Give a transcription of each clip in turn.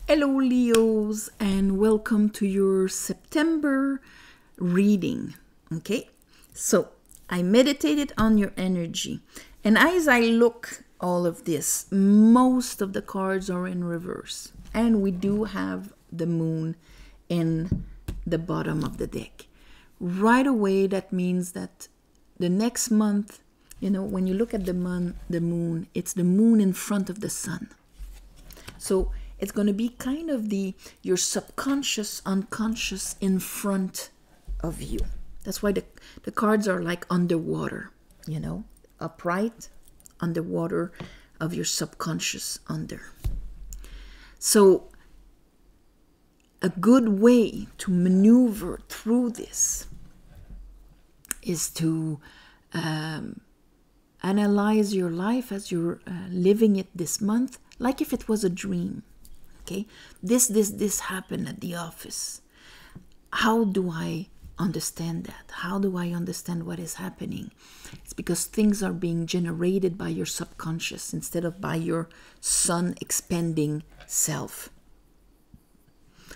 Hello Leos, and welcome to your September reading. Okay, so I meditated on your energy, and as I look all of this, most of the cards are in reverse, and we do have the moon in the bottom of the deck. Right away, that means that the next month, when you look at the moon, it's the moon in front of the sun. So it's going to be kind of your subconscious, unconscious in front of you. That's why the cards are like underwater, upright, underwater of your subconscious under. So a good way to maneuver through this is to analyze your life as you're living it this month, like if it was a dream. Okay, this happened at the office. How do I understand that? How do I understand what is happening? It's because things are being generated by your subconscious instead of by your sun expanding self.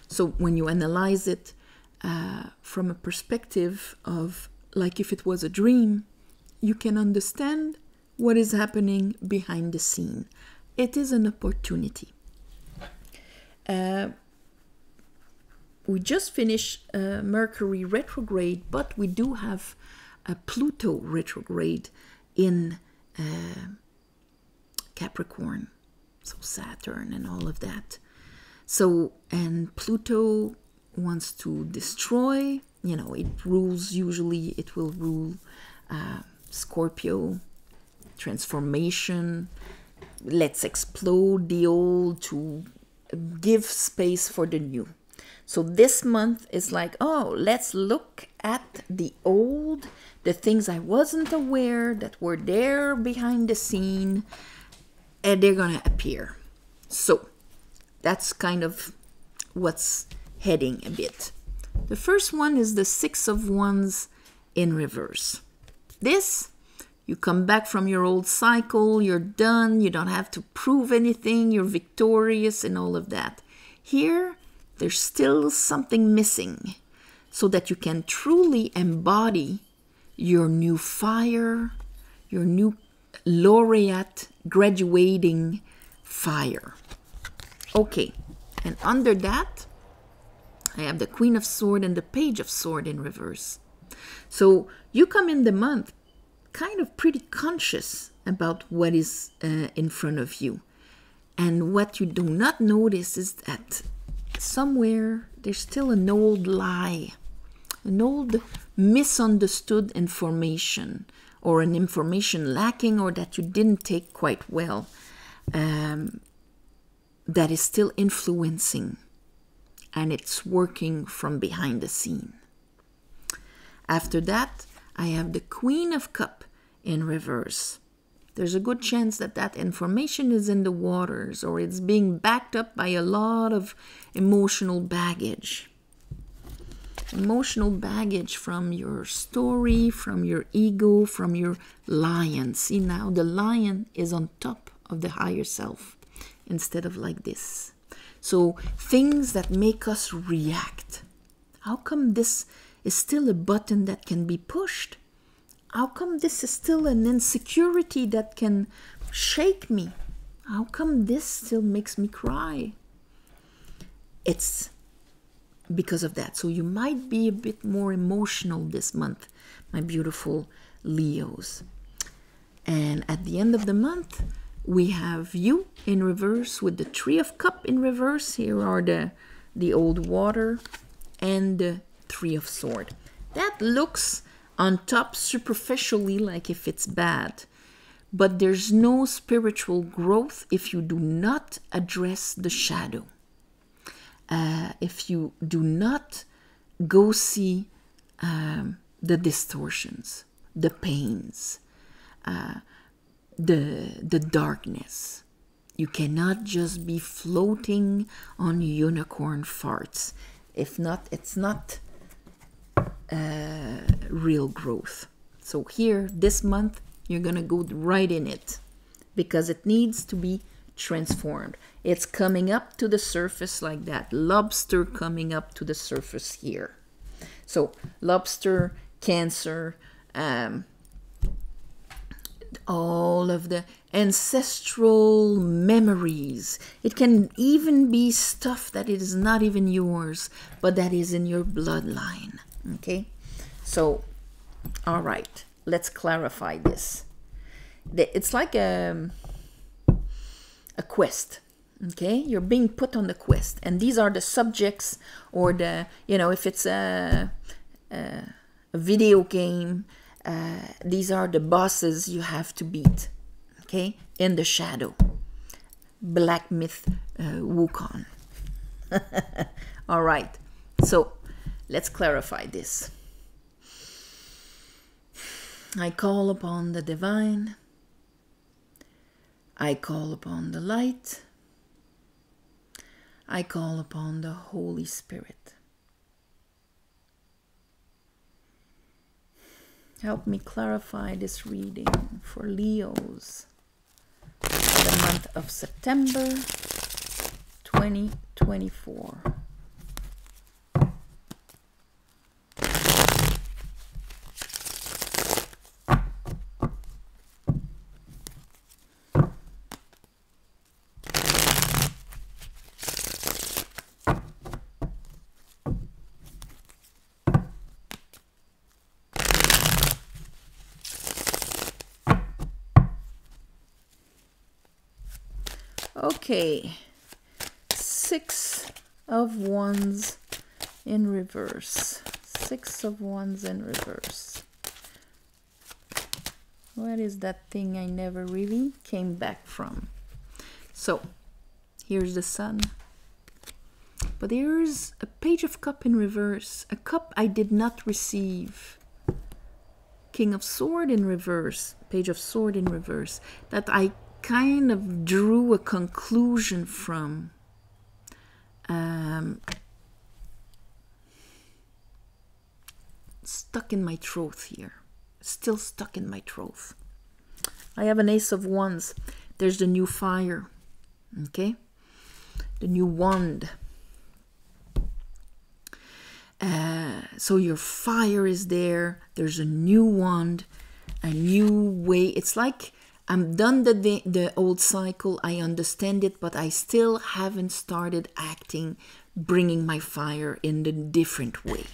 So when you analyze it from a perspective of like if it was a dream, you can understand what is happening behind the scene. It is an opportunity. We just finished Mercury retrograde, but we do have a Pluto retrograde in Capricorn, so Saturn and all of that. So, and Pluto wants to destroy, it rules, usually it will rule Scorpio, transformation, let's explode the old to give space for the new. So this month is like, let's look at the old, the things I wasn't aware that were there behind the scene, and they're going to appear. So that's kind of what's heading a bit. The first one is the Six of Wands in reverse. You come back from your old cycle, you're done, you don't have to prove anything, you're victorious and all of that. Here, there's still something missing so that you can truly embody your new fire, your new laureate graduating fire. Okay, and under that, I have the Queen of Swords and the Page of Swords in reverse. So you come in the month kind of pretty conscious about what is in front of you. And what you do not notice is that somewhere there's still an old lie, an old misunderstood information, or an information lacking or that you didn't take quite well, that is still influencing, and it's working from behind the scene. After that, I have the Queen of Cups in reverse. There's a good chance that information is in the waters, or it's being backed up by a lot of emotional baggage. Emotional baggage from your story, from your ego, from your lion. See, now the lion is on top of the higher self instead of like this. So things that make us react. How come this is still a button that can be pushed? How come this is still an insecurity that can shake me? How come this still makes me cry? It's because of that. So you might be a bit more emotional this month, my beautiful Leos. And at the end of the month, we have you in reverse with the Three of Cups in reverse. Here are the old water and the Three of Swords. That looks on top superficially like if it's bad, but there's no spiritual growth if you do not address the shadow. If you do not go see the distortions, the pains, the darkness. You cannot just be floating on unicorn farts. If not, it's not real growth. So here, this month, you're going to go right in it because it needs to be transformed. It's coming up to the surface like that. Lobster coming up to the surface here. So lobster, Cancer, all of the ancestral memories. It can even be stuff that is not even yours, but that is in your bloodline. Okay? So, all right, let's clarify this. It's like a quest. Okay? You're being put on the quest. And these are the subjects, or the, you know, if it's a video game, these are the bosses you have to beat. Okay? In the shadow. Black myth Wukong. All right. So, let's clarify this. I call upon the divine. I call upon the light. I call upon the Holy Spirit. Help me clarify this reading for Leos for the month of September 2024. Okay, 6 of Wands in reverse. 6 of Wands in reverse. What is that thing I never really came back from? So, here's the Sun. But here's a Page of Cup in reverse. A cup I did not receive. King of Sword in reverse. Page of Sword in reverse. That I kind of drew a conclusion from. Stuck in my throat here. Still stuck in my throat. I have an Ace of Wands. There's the new fire. Okay? The new wand. So your fire is there. There's a new wand. A new way. It's like I'm done the old cycle. I understand it, but I still haven't started acting, bringing my fire in the different way.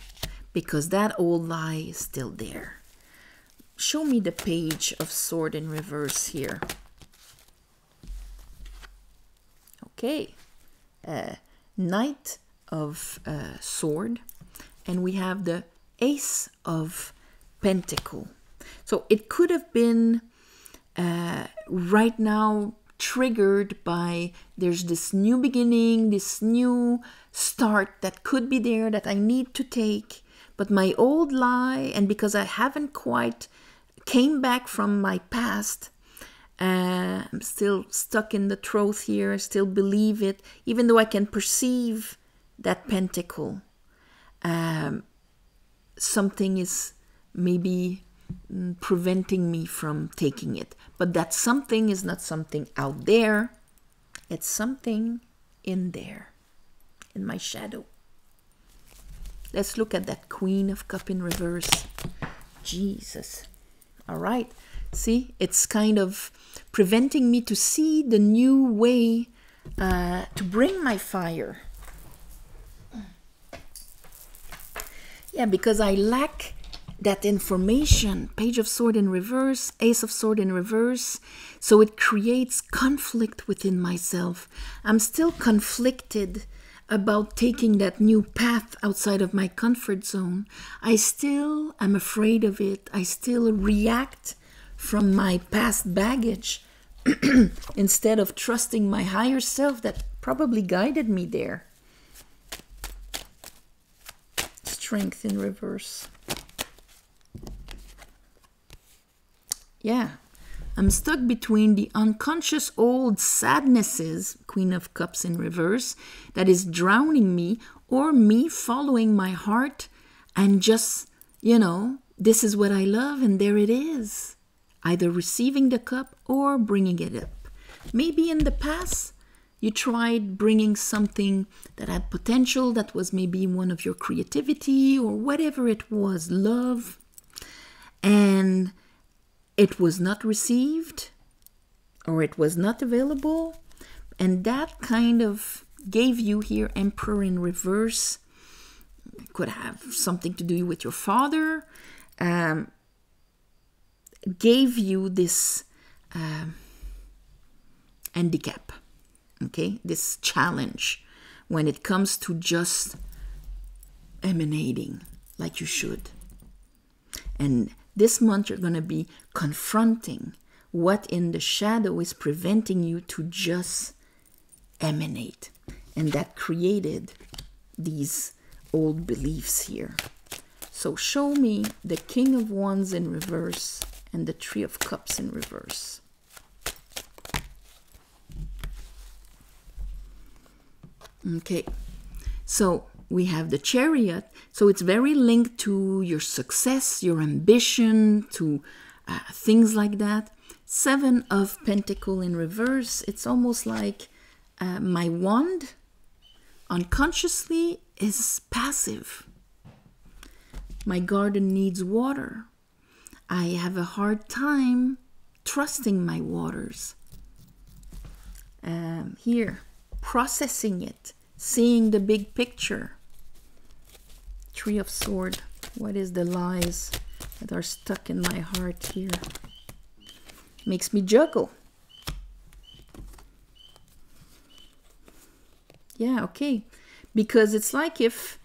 Because that old lie is still there. Show me the Page of Sword in reverse here. Okay. Knight of Sword. And we have the Ace of Pentacle. So it could have been right now triggered by there's this new beginning, this new start that could be there that I need to take. But my old lie, and because I haven't quite came back from my past, I'm still stuck in the throat here. I still believe it, even though I can perceive that pentacle. Something is maybe preventing me from taking it. But that something is not something out there. It's something in there, in my shadow. Let's look at that Queen of Cup in reverse. Jesus. All right. See, it's kind of preventing me to see the new way to bring my fire. Yeah, because I lack that information. Page of Sword in reverse, Ace of Sword in reverse. So it creates conflict within myself. I'm still conflicted about taking that new path outside of my comfort zone. I still am afraid of it. I still react from my past baggage instead of trusting my higher self that probably guided me there. Strength in reverse. Yeah, I'm stuck between the unconscious old sadnesses, Queen of Cups in reverse, that is drowning me, or me following my heart and just, you know, this is what I love and there it is. Either receiving the cup or bringing it up. maybe in the past you tried bringing something that had potential, that was maybe one of your creativity or whatever it was, love, and it was not received or it was not available. And that kind of gave you here Emperor in reverse. It could have something to do with your father. Gave you this handicap, okay, this challenge when it comes to just emanating like you should. And this month you're going to be confronting what in the shadow is preventing you to just emanate. And that created these old beliefs here. So show me the King of Wands in reverse and the Three of Cups in reverse. Okay, so we have the Chariot. So it's very linked to your success, your ambition, to things like that. Seven of Pentacles in reverse. It's almost like my wand unconsciously is passive. My garden needs water. I have a hard time trusting my waters. Here, processing it, seeing the big picture. Three of Swords. What is the lies that are stuck in my heart here? Makes me juggle. Yeah, okay. Because it's like if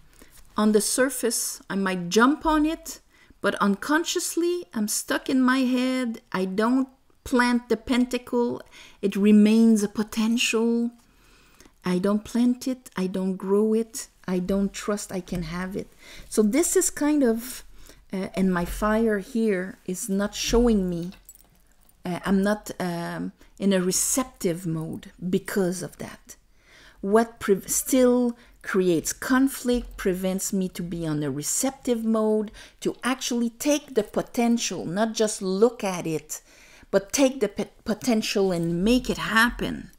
on the surface I might jump on it, but unconsciously I'm stuck in my head. I don't plant the pentacle. It remains a potential. I don't plant it. I don't grow it. I don't trust I can have it. So this is kind of, and my fire here is not showing me. I'm not in a receptive mode because of that. What still creates conflict, prevents me to be on a receptive mode, to actually take the potential, not just look at it, but take the potential and make it happen.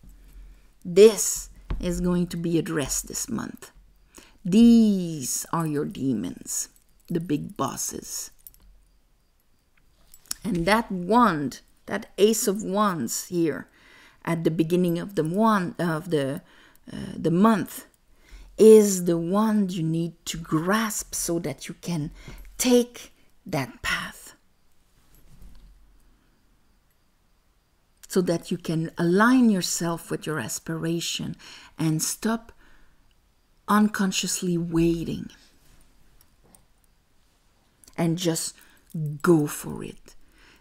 This is going to be addressed this month. These are your demons, the big bosses. And that wand, that Ace of Wands here at the beginning of the month is the one you need to grasp so that you can take that path. So that you can align yourself with your aspiration and stop unconsciously waiting. And just go for it.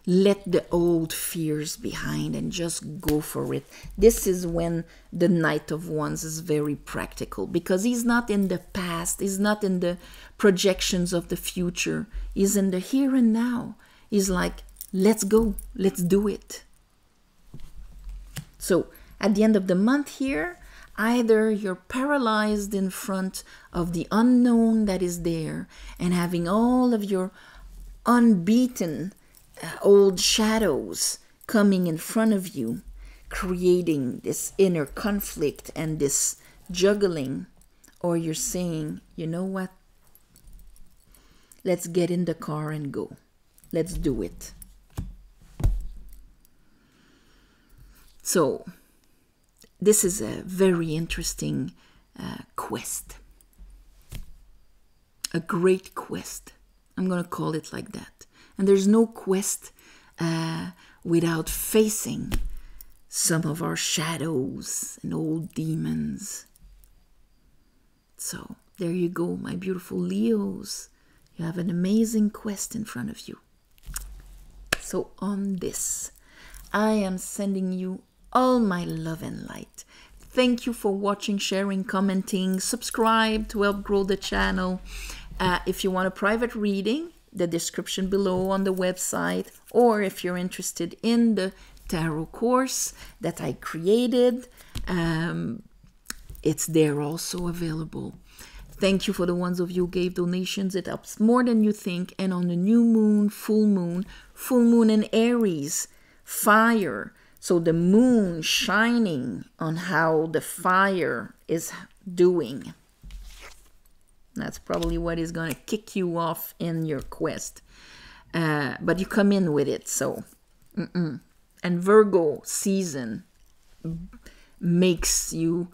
Let the old fears behind and just go for it. This is when the Knight of Wands is very practical, because he's not in the past, he's not in the projections of the future, he's in the here and now. He's like, let's go, let's do it. So at the end of the month here, either you're paralyzed in front of the unknown that is there and having all of your unbeaten old shadows coming in front of you, creating this inner conflict and this juggling, or you're saying, you know what, let's get in the car and go, let's do it. So this is a very interesting quest, a great quest. I'm going to call it like that. And there's no quest without facing some of our shadows and old demons. So there you go, my beautiful Leos. You have an amazing quest in front of you. So on this, I am sending you all my love and light. Thank you for watching, sharing, commenting, subscribe to help grow the channel. If you want a private reading, the description below on the website, or if you're interested in the tarot course that I created, it's there also available. Thank you for the ones of you who gave donations. It helps more than you think. And on the new moon, full moon in Aries, fire, So the moon shining on how the fire is doing. That's probably what is going to kick you off in your quest. But you come in with it, so. And Virgo season makes you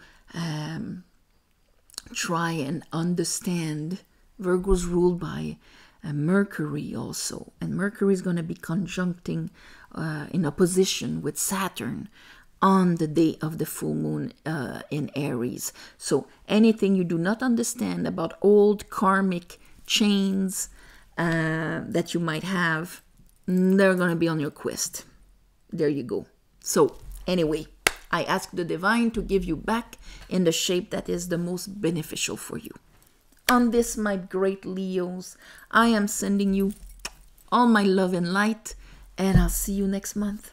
try and understand. Virgo's ruled by Mercury also. And Mercury is going to be conjuncting in opposition with Saturn on the day of the full moon in Aries. So anything you do not understand about old karmic chains that you might have, they're going to be on your quest. There you go. So anyway, I ask the divine to give you back in the shape that is the most beneficial for you. On this, my great Leos, I am sending you all my love and light, and I'll see you next month.